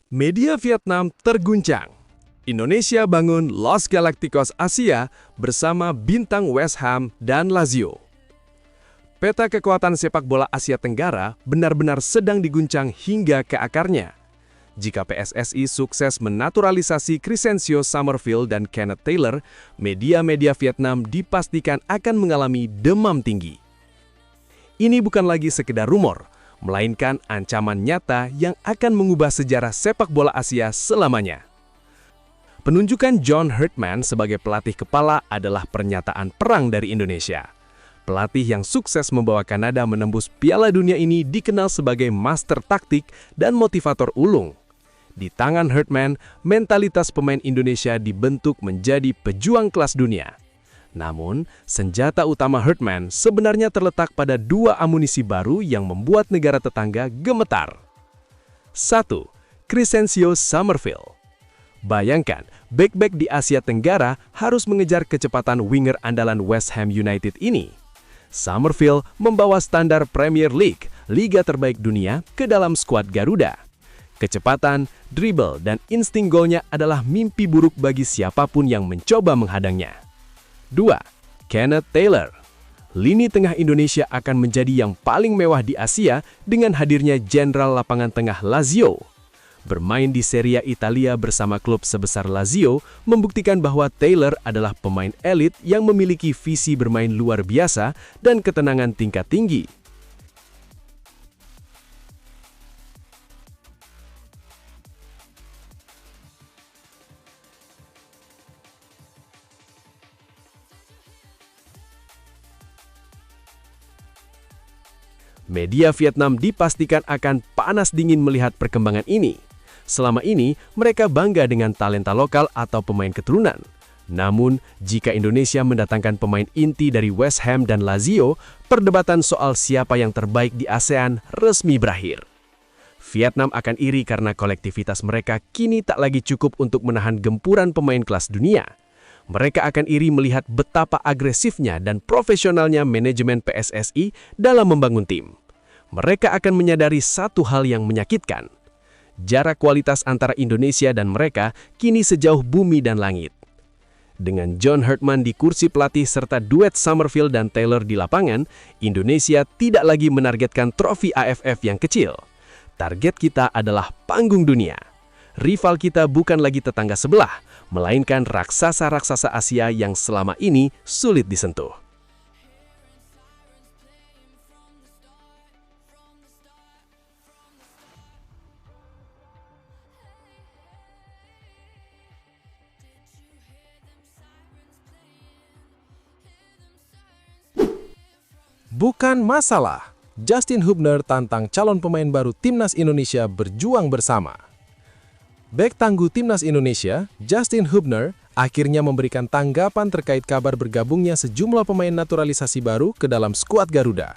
Media Vietnam terguncang. Indonesia bangun Los Galacticos Asia bersama bintang West Ham dan Lazio. Peta kekuatan sepak bola Asia Tenggara benar-benar sedang diguncang hingga ke akarnya. Jika PSSI sukses menaturalisasi Crescencio Summerfield dan Kenneth Taylor, media-media Vietnam dipastikan akan mengalami demam tinggi. Ini bukan lagi sekedar rumor, melainkan ancaman nyata yang akan mengubah sejarah sepak bola Asia selamanya. Penunjukan John Herdman sebagai pelatih kepala adalah pernyataan perang dari Indonesia. Pelatih yang sukses membawa Kanada menembus Piala Dunia ini dikenal sebagai master taktik dan motivator ulung. Di tangan Herdman, mentalitas pemain Indonesia dibentuk menjadi pejuang kelas dunia. Namun, senjata utama Herdman sebenarnya terletak pada dua amunisi baru yang membuat negara tetangga gemetar. 1. Crescencio Summerfield. Bayangkan, bek-bek di Asia Tenggara harus mengejar kecepatan winger andalan West Ham United ini. Summerfield membawa standar Premier League, liga terbaik dunia, ke dalam skuad Garuda. Kecepatan, dribble, dan insting golnya adalah mimpi buruk bagi siapapun yang mencoba menghadangnya. 2. Kenneth Taylor. Lini tengah Indonesia akan menjadi yang paling mewah di Asia dengan hadirnya jenderal lapangan tengah Lazio. Bermain di Serie A Italia bersama klub sebesar Lazio membuktikan bahwa Taylor adalah pemain elit yang memiliki visi bermain luar biasa dan ketenangan tingkat tinggi. Media Vietnam dipastikan akan panas dingin melihat perkembangan ini. Selama ini, mereka bangga dengan talenta lokal atau pemain keturunan. Namun, jika Indonesia mendatangkan pemain inti dari West Ham dan Lazio, perdebatan soal siapa yang terbaik di ASEAN resmi berakhir. Vietnam akan iri karena kolektivitas mereka kini tak lagi cukup untuk menahan gempuran pemain kelas dunia. Mereka akan iri melihat betapa agresifnya dan profesionalnya manajemen PSSI dalam membangun tim. Mereka akan menyadari satu hal yang menyakitkan. Jarak kualitas antara Indonesia dan mereka kini sejauh bumi dan langit. Dengan John Herdman di kursi pelatih serta duet Summerfield dan Taylor di lapangan, Indonesia tidak lagi menargetkan trofi AFF yang kecil. Target kita adalah panggung dunia. Rival kita bukan lagi tetangga sebelah, melainkan raksasa-raksasa Asia yang selama ini sulit disentuh. Bukan masalah, Justin Hubner tantang calon pemain baru Timnas Indonesia berjuang bersama. Bek tangguh Timnas Indonesia, Justin Hubner, akhirnya memberikan tanggapan terkait kabar bergabungnya sejumlah pemain naturalisasi baru ke dalam skuad Garuda.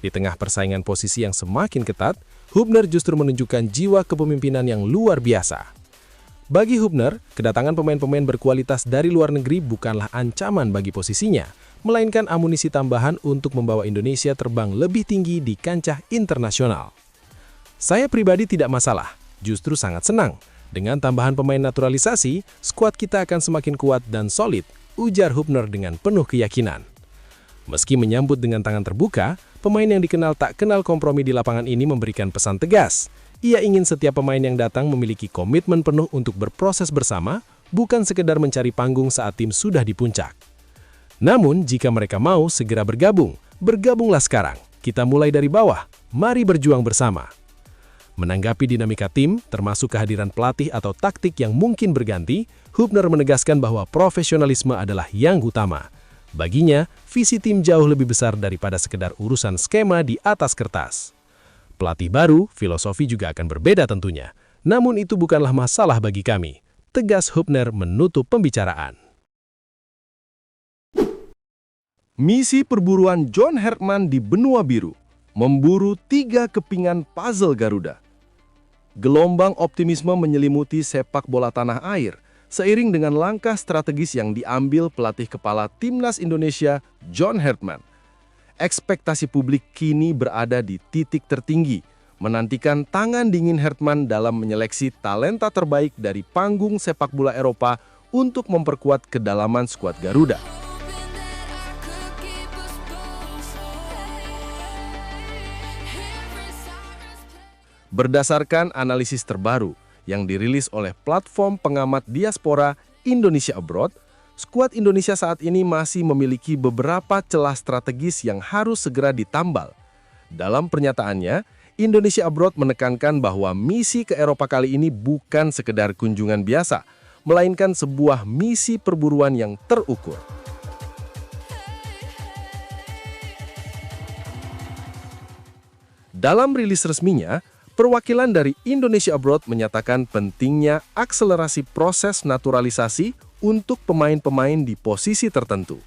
Di tengah persaingan posisi yang semakin ketat, Hubner justru menunjukkan jiwa kepemimpinan yang luar biasa. Bagi Hubner, kedatangan pemain-pemain berkualitas dari luar negeri bukanlah ancaman bagi posisinya, melainkan amunisi tambahan untuk membawa Indonesia terbang lebih tinggi di kancah internasional. Saya pribadi tidak masalah, justru sangat senang. Dengan tambahan pemain naturalisasi, skuad kita akan semakin kuat dan solid, ujar Hubner dengan penuh keyakinan. Meski menyambut dengan tangan terbuka, pemain yang dikenal tak kenal kompromi di lapangan ini memberikan pesan tegas. Ia ingin setiap pemain yang datang memiliki komitmen penuh untuk berproses bersama, bukan sekedar mencari panggung saat tim sudah di puncak. Namun, jika mereka mau segera bergabung, bergabunglah sekarang. Kita mulai dari bawah, mari berjuang bersama. Menanggapi dinamika tim, termasuk kehadiran pelatih atau taktik yang mungkin berganti, Hubner menegaskan bahwa profesionalisme adalah yang utama. Baginya, visi tim jauh lebih besar daripada sekedar urusan skema di atas kertas. Pelatih baru, filosofi juga akan berbeda tentunya. Namun itu bukanlah masalah bagi kami, tegas Hubner menutup pembicaraan. Misi perburuan John Herdman di benua biru, memburu 3 kepingan puzzle Garuda. Gelombang optimisme menyelimuti sepak bola tanah air, seiring dengan langkah strategis yang diambil pelatih kepala Timnas Indonesia, John Herdman. Ekspektasi publik kini berada di titik tertinggi, menantikan tangan dingin Hertman dalam menyeleksi talenta terbaik dari panggung sepak bola Eropa untuk memperkuat kedalaman skuad Garuda. Berdasarkan analisis terbaru yang dirilis oleh platform pengamat diaspora Indonesia Abroad, skuad Indonesia saat ini masih memiliki beberapa celah strategis yang harus segera ditambal. Dalam pernyataannya, Indonesia Abroad menekankan bahwa misi ke Eropa kali ini bukan sekedar kunjungan biasa, melainkan sebuah misi perburuan yang terukur. Dalam rilis resminya, perwakilan dari Indonesia Abroad menyatakan pentingnya akselerasi proses naturalisasi untuk pemain-pemain di posisi tertentu.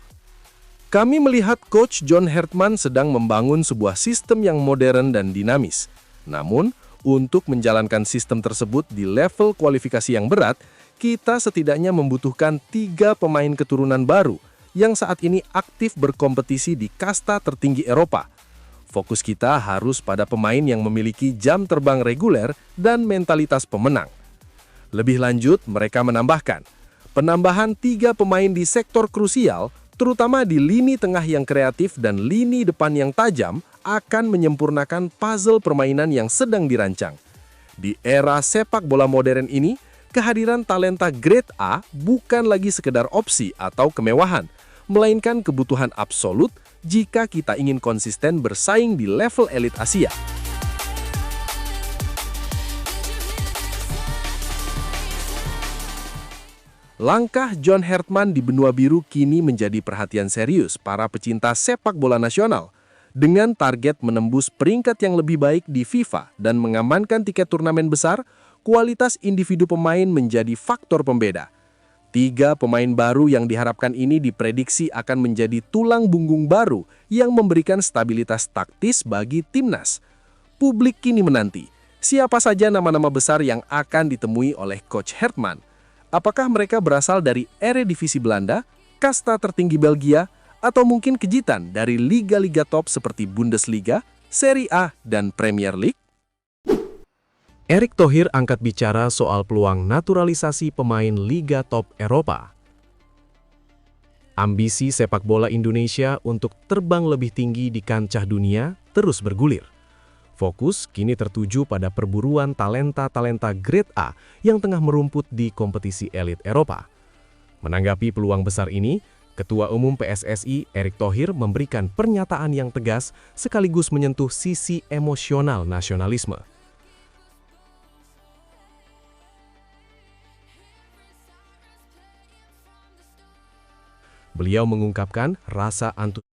Kami melihat Coach John Hertman sedang membangun sebuah sistem yang modern dan dinamis. Namun, untuk menjalankan sistem tersebut di level kualifikasi yang berat, kita setidaknya membutuhkan 3 pemain keturunan baru yang saat ini aktif berkompetisi di kasta tertinggi Eropa. Fokus kita harus pada pemain yang memiliki jam terbang reguler dan mentalitas pemenang. Lebih lanjut, mereka menambahkan, penambahan 3 pemain di sektor krusial, terutama di lini tengah yang kreatif dan lini depan yang tajam, akan menyempurnakan puzzle permainan yang sedang dirancang. Di era sepak bola modern ini, kehadiran talenta grade A bukan lagi sekedar opsi atau kemewahan, melainkan kebutuhan absolut jika kita ingin konsisten bersaing di level elit Asia. Langkah John Hertman di benua biru kini menjadi perhatian serius para pecinta sepak bola nasional. Dengan target menembus peringkat yang lebih baik di FIFA dan mengamankan tiket turnamen besar, kualitas individu pemain menjadi faktor pembeda. 3 pemain baru yang diharapkan ini diprediksi akan menjadi tulang punggung baru yang memberikan stabilitas taktis bagi timnas. Publik kini menanti, siapa saja nama-nama besar yang akan ditemui oleh Coach Hertman. Apakah mereka berasal dari Eredivisie Belanda, kasta tertinggi Belgia, atau mungkin kejutan dari liga-liga top seperti Bundesliga, Serie A, dan Premier League? Erick Thohir angkat bicara soal peluang naturalisasi pemain liga top Eropa. Ambisi sepak bola Indonesia untuk terbang lebih tinggi di kancah dunia terus bergulir. Fokus kini tertuju pada perburuan talenta-talenta grade A yang tengah merumput di kompetisi elit Eropa. Menanggapi peluang besar ini, Ketua Umum PSSI Erick Thohir memberikan pernyataan yang tegas sekaligus menyentuh sisi emosional nasionalisme. Beliau mengungkapkan rasa antusias